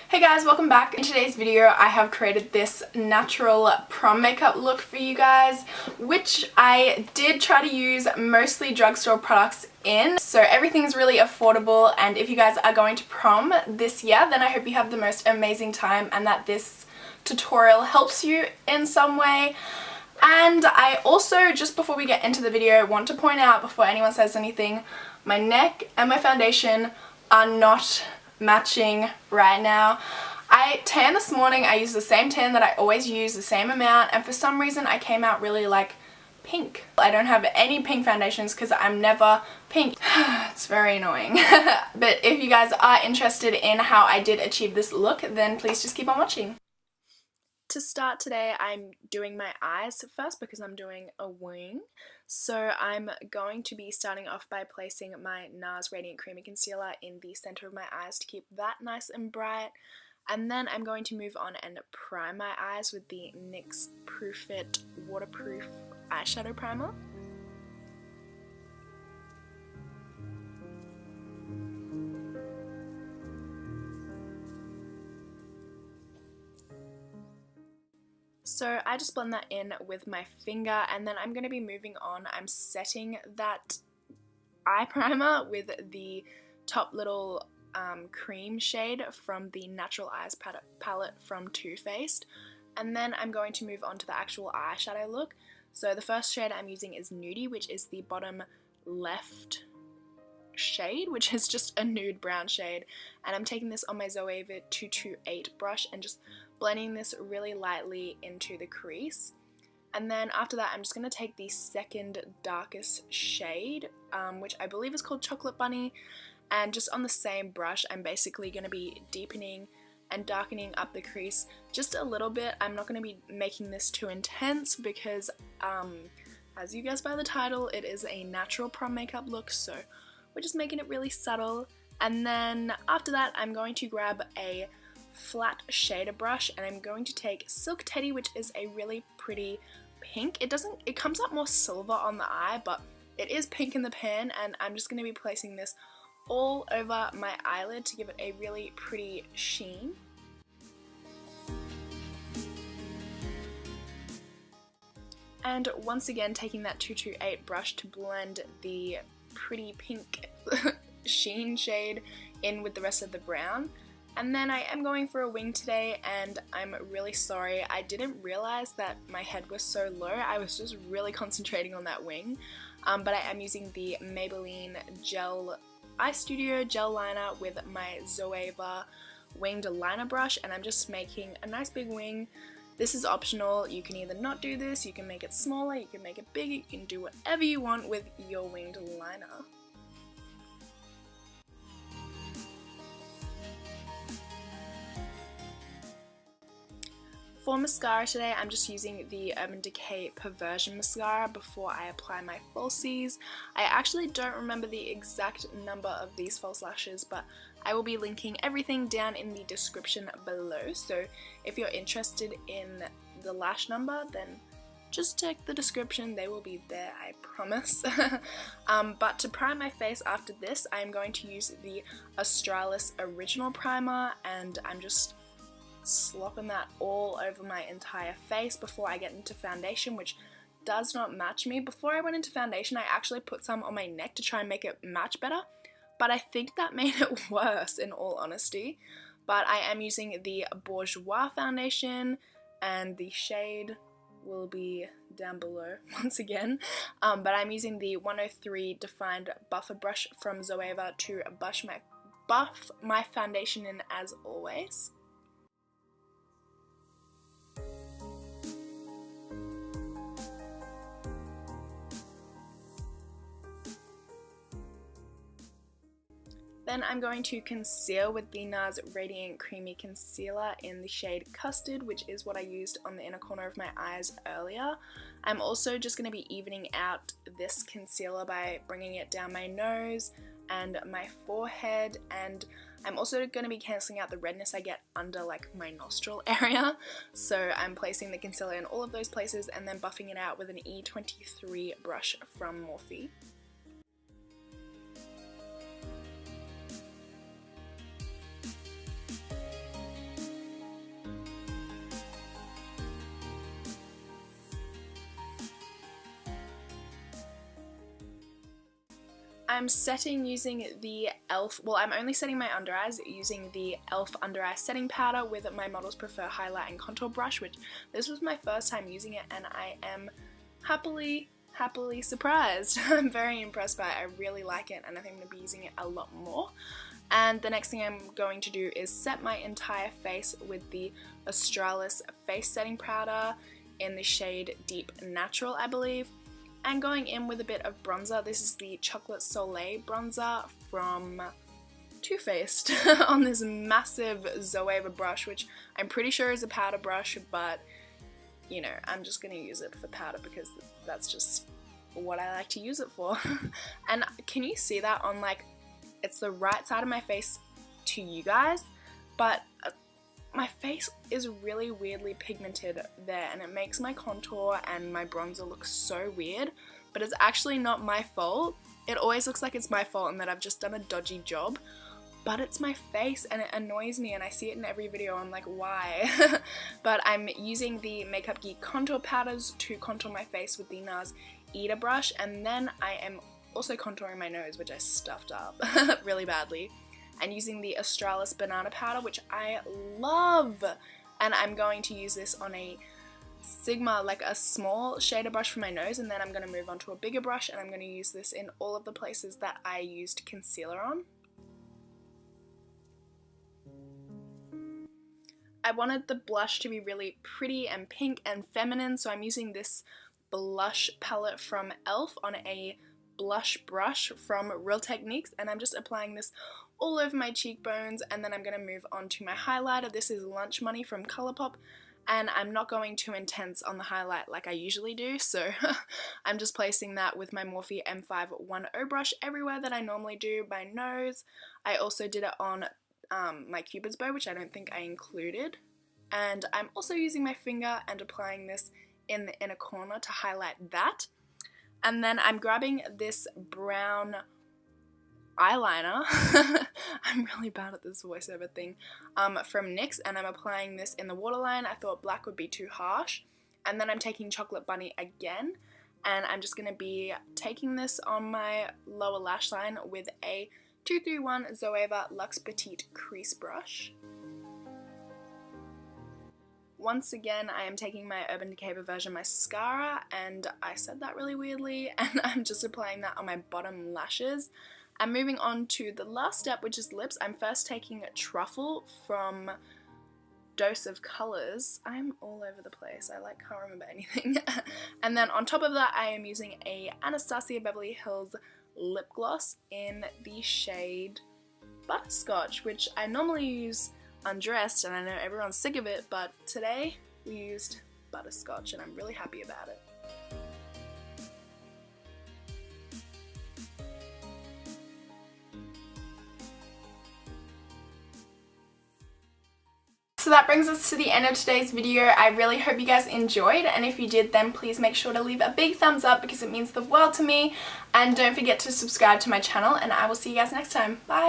Hey guys, welcome back. In today's video I have created this natural prom makeup look for you guys, which I did try to use mostly drugstore products in, so everything is really affordable. And if you guys are going to prom this year, then I hope you have the most amazing time and that this tutorial helps you in some way. And I also, just before we get into the video, want to point out before anyone says anything, my neck and my foundation are not matching right now. I tanned this morning. I used the same tan that I always use, the same amount, and for some reason I came out really like pink. I don't have any pink foundations because I'm never pink. It's very annoying. But if you guys are interested in how I did achieve this look, then please just keep on watching. To start today, I'm doing my eyes first because I'm doing a wing. So I'm going to be starting off by placing my NARS Radiant Creamy Concealer in the center of my eyes to keep that nice and bright. And then I'm going to move on and prime my eyes with the NYX Proof It Waterproof Eyeshadow Primer. So I just blend that in with my finger, and then I'm going to be moving on. I'm setting that eye primer with the top little cream shade from the Natural Eyes palette from Too Faced. And then I'm going to move on to the actual eyeshadow look. So the first shade I'm using is Nudie, which is the bottom left shade, which is just a nude brown shade. And I'm taking this on my Zoeva 228 brush and just blending this really lightly into the crease. And then after that, I'm just going to take the second darkest shade, which I believe is called Chocolate Bunny, and just on the same brush, I'm basically going to be deepening and darkening up the crease just a little bit. I'm not going to be making this too intense because, as you guessed by the title, it is a natural prom makeup look, so we're just making it really subtle. And then after that, I'm going to grab a flat shader brush and I'm going to take Silk Teddy, which is a really pretty pink. It comes up more silver on the eye, but it is pink in the pan, and I'm just going to be placing this all over my eyelid to give it a really pretty sheen. And once again, taking that 228 brush to blend the pretty pink sheen shade in with the rest of the brown. And then I am going for a wing today, and I'm really sorry. I didn't realize that my head was so low. I was just really concentrating on that wing. But I am using the Maybelline Gel Eye Studio Gel Liner with my Zoeva winged liner brush, and I'm just making a nice big wing. This is optional. You can either not do this, you can make it smaller, you can make it bigger, you can do whatever you want with your winged liner. For mascara today, I'm just using the Urban Decay Perversion Mascara before I apply my falsies. I actually don't remember the exact number of these false lashes, but I will be linking everything down in the description below. So if you're interested in the lash number, then just check the description, they will be there, I promise. But to prime my face after this, I'm going to use the Australis Original Primer, and I'm just slopping that all over my entire face before I get into foundation, which does not match me. Before I went into foundation, I actually put some on my neck to try and make it match better, but I think that made it worse in all honesty. But I am using the Bourjois foundation, and the shade will be down below once again. But I'm using the 103 Defined Buffer Brush from Zoeva to buff my foundation in as always. Then I'm going to conceal with the NARS Radiant Creamy Concealer in the shade Custard, which is what I used on the inner corner of my eyes earlier. I'm also just going to be evening out this concealer by bringing it down my nose and my forehead, and I'm also going to be cancelling out the redness I get under like my nostril area. So I'm placing the concealer in all of those places and then buffing it out with an E23 brush from Morphe. I'm setting using the e.l.f. Well, I'm only setting my under eyes using the e.l.f. under eye setting powder with my Models Prefer highlight and contour brush, which this was my first time using it, and I am happily surprised. I'm very impressed by it. I really like it, and I think I'm going to be using it a lot more. And the next thing I'm going to do is set my entire face with the Australis face setting powder in the shade Deep Natural, I believe. And going in with a bit of bronzer. This is the Chocolate Soleil bronzer from Too Faced on this massive Zoeva brush, which I'm pretty sure is a powder brush, but you know, I'm just going to use it for powder because that's just what I like to use it for. And can you see that on, like, it's the right side of my face to you guys, but my face is really weirdly pigmented there, and it makes my contour and my bronzer look so weird, but it's actually not my fault. It always looks like it's my fault and that I've just done a dodgy job, but it's my face and it annoys me, and I see it in every video. I'm like, why? But I'm using the Makeup Geek contour powders to contour my face with the NARS Eda brush, and then I am also contouring my nose, which I stuffed up really badly, and using the Australis banana powder, which I love, and I'm going to use this on a Sigma, like a small shader brush for my nose, and then I'm going to move on to a bigger brush, and I'm going to use this in all of the places that I used concealer on. I wanted the blush to be really pretty and pink and feminine, so I'm using this blush palette from e.l.f. on a blush brush from Real Techniques, and I'm just applying this all over my cheekbones, and then I'm going to move on to my highlighter. This is Lunch Money from Colourpop, and I'm not going too intense on the highlight like I usually do, so I'm just placing that with my Morphe M510 brush everywhere that I normally do. My nose, I also did it on my Cupid's bow, which I don't think I included, and I'm also using my finger and applying this in the inner corner to highlight that. And then I'm grabbing this brown eyeliner, I'm really bad at this voiceover thing, from NYX, and I'm applying this in the waterline. I thought black would be too harsh, and then I'm taking Chocolate Bunny again, and I'm just going to be taking this on my lower lash line with a 231 Zoeva Luxe Petite crease brush. Once again, I am taking my Urban Decay Perversion mascara, and I said that really weirdly, and I'm just applying that on my bottom lashes. I'm moving on to the last step, which is lips. I'm first taking Truffle from Dose of Colors. I'm all over the place. I can't remember anything. And then on top of that, I am using a Anastasia Beverly Hills lip gloss in the shade Butterscotch, which I normally use undressed, and I know everyone's sick of it, but today we used Butterscotch, and I'm really happy about it. So that brings us to the end of today's video. I really hope you guys enjoyed, and if you did, then please make sure to leave a big thumbs up because it means the world to me, and don't forget to subscribe to my channel, and I will see you guys next time. Bye!